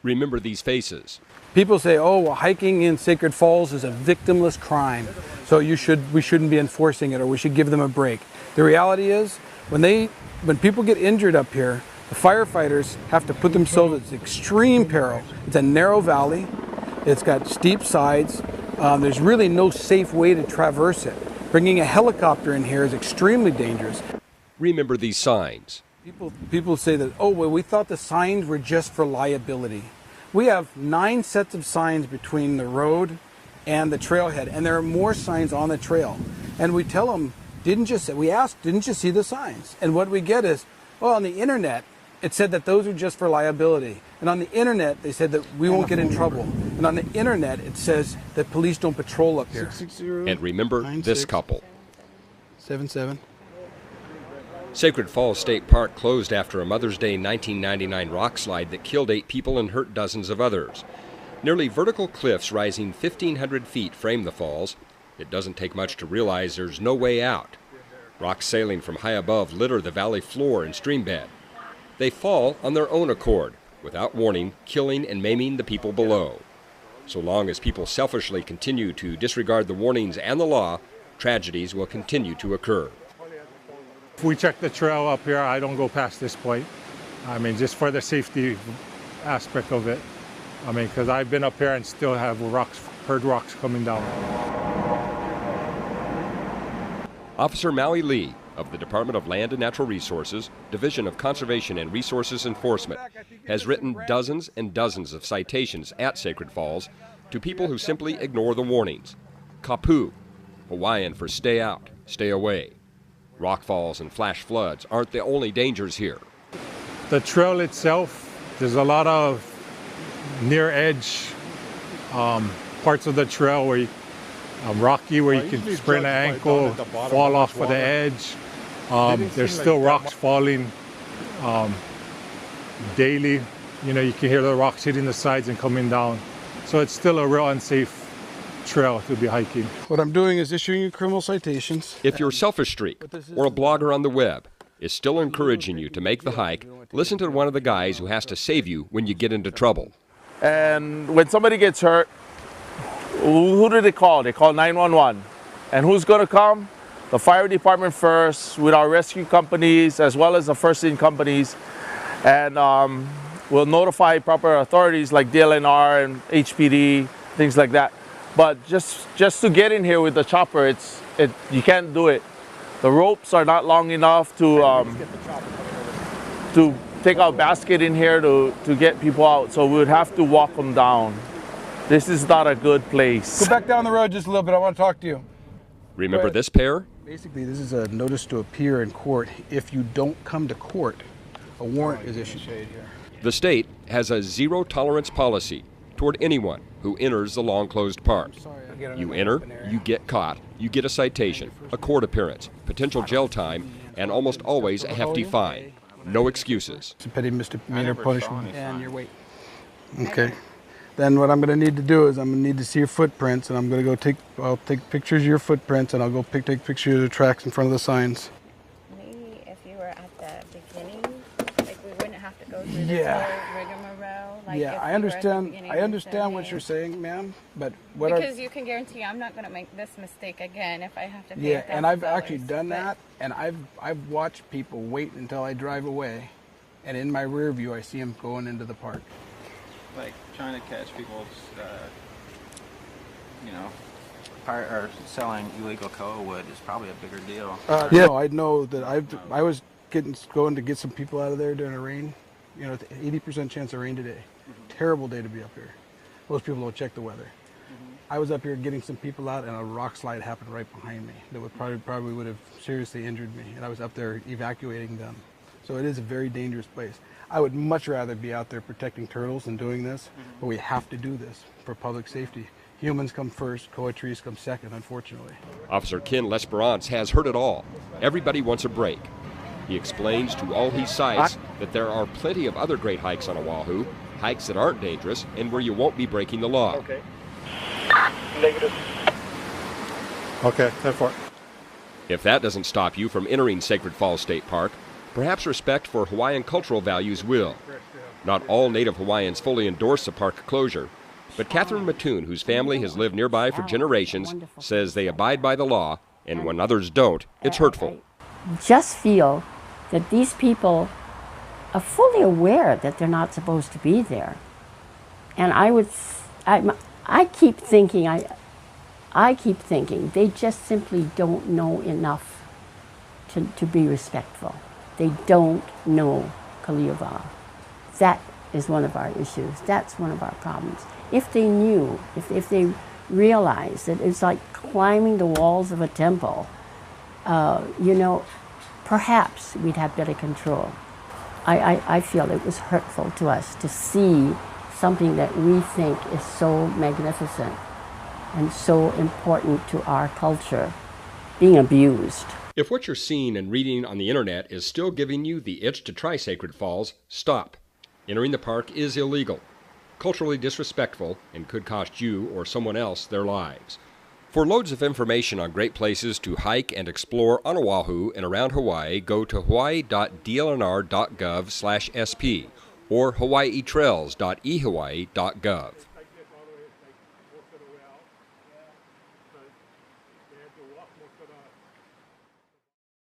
Remember these faces. People say, oh, well, hiking in Sacred Falls is a victimless crime, so we shouldn't be enforcing it, or we should give them a break. The reality is, when people get injured up here, the firefighters have to put themselves at extreme peril. It's a narrow valley, it's got steep sides, there's really no safe way to traverse it. Bringing a helicopter in here is extremely dangerous. Remember these signs. People say that, oh, well, we thought the signs were just for liability. We have 9 sets of signs between the road and the trailhead, and there are more signs on the trail. And we tell them, didn't you see the signs? And what we get is, well, on the internet, it said that those are just for liability. And on the internet, they said that we won't get in trouble. And on the internet, it says that police don't patrol up here. 660, and remember this couple. 77. Sacred Falls State Park closed after a Mother's Day 1999 rock slide that killed 8 people and hurt dozens of others. Nearly vertical cliffs rising 1,500 feet frame the falls. It doesn't take much to realize there's no way out. Rocks sailing from high above litter the valley floor and stream bed. They fall on their own accord, without warning, killing and maiming the people below. So long as people selfishly continue to disregard the warnings and the law, tragedies will continue to occur. If we check the trail up here, I don't go past this point. I mean, just for the safety aspect of it. I mean, because I've been up here and still have heard rocks coming down. Officer Maui Lee of the Department of Land and Natural Resources, Division of Conservation and Resources Enforcement, has written dozens and dozens of citations at Sacred Falls to people who simply ignore the warnings. Kapu, Hawaiian for stay out, stay away. Rock falls and flash floods aren't the only dangers here. The trail itself, there's a lot of near edge parts of the trail where rocky, where you can sprain an ankle, fall off of the edge. There's still rocks falling daily. You know, you can hear the rocks hitting the sides and coming down. So it's still a real unsafe trail to be hiking. What I'm doing is issuing you criminal citations. If your Selfish Streak or a blogger on the web is still encouraging you to make the hike, listen to one of the guys who has to save you when you get into trouble. And when somebody gets hurt, who do they call? They call 911. And who's going to come? The fire department first, with our rescue companies, as well as the first aid companies. And we'll notify proper authorities like DLNR and HPD, things like that. But just to get in here with the chopper, you can't do it. The ropes are not long enough to take our basket in here to get people out. So we would have to walk them down. This is not a good place. Go back down the road just a little bit. I want to talk to you. Remember this pair? Basically, this is a notice to appear in court. If you don't come to court, a warrant is issued. The state has a zero-tolerance policy toward anyone who enters the long-closed park. You enter, you get caught, you get a citation, a court appearance, potential jail time, and almost always a hefty fine. No excuses. It's a petty misdemeanor punishment. And your weight. Okay. Then what I'm going to need to do is I'm going to need to see your footprints, and I'm going to go I'll take pictures of your footprints, and I'll go take pictures of the tracks in front of the signs. Maybe if you were at the beginning, like we wouldn't have to go through this whole rigmarole. Like yeah, I understand what you're saying, ma'am, but because you can guarantee I'm not going to make this mistake again if I have to pay. Yeah, and I've actually done that, and I've watched people wait until I drive away, and in my rear view I see them going into the park. Like trying to catch people, or selling illegal koa wood is probably a bigger deal. Yeah, no, I know that I was going to get some people out of there during a rain. You know, 80% chance of rain today. Mm-hmm. Terrible day to be up here. Most people don't check the weather. Mm-hmm. I was up here getting some people out, and a rock slide happened right behind me that would probably would have seriously injured me, and I was up there evacuating them. So it is a very dangerous place. I would much rather be out there protecting turtles than doing this, but we have to do this for public safety. Humans come first, koa trees come second, unfortunately. Officer Ken L'Esperance has heard it all. Everybody wants a break. He explains to all he cites that there are plenty of other great hikes on Oahu, hikes that aren't dangerous and where you won't be breaking the law. Okay. Negative. Okay, 10-4. If that doesn't stop you from entering Sacred Falls State Park, perhaps respect for Hawaiian cultural values will. Not all Native Hawaiians fully endorse the park closure, but Catherine Mattoon, whose family has lived nearby for generations, says they abide by the law, and when others don't, it's hurtful. Just feel that these people are fully aware that they're not supposed to be there. And I keep thinking they just simply don't know enough to be respectful. They don't know Kaliawaa. That is one of our issues. That's one of our problems. If they knew, if they realized that it's like climbing the walls of a temple, you know, perhaps we'd have better control. I feel it was hurtful to us to see something that we think is so magnificent and so important to our culture being abused. If what you're seeing and reading on the internet is still giving you the itch to try Sacred Falls, stop. Entering the park is illegal, culturally disrespectful, and could cost you or someone else their lives. For loads of information on great places to hike and explore on Oahu and around Hawaii, go to hawaii.dlnr.gov/sp or hawaiitrails.ehawaii.gov.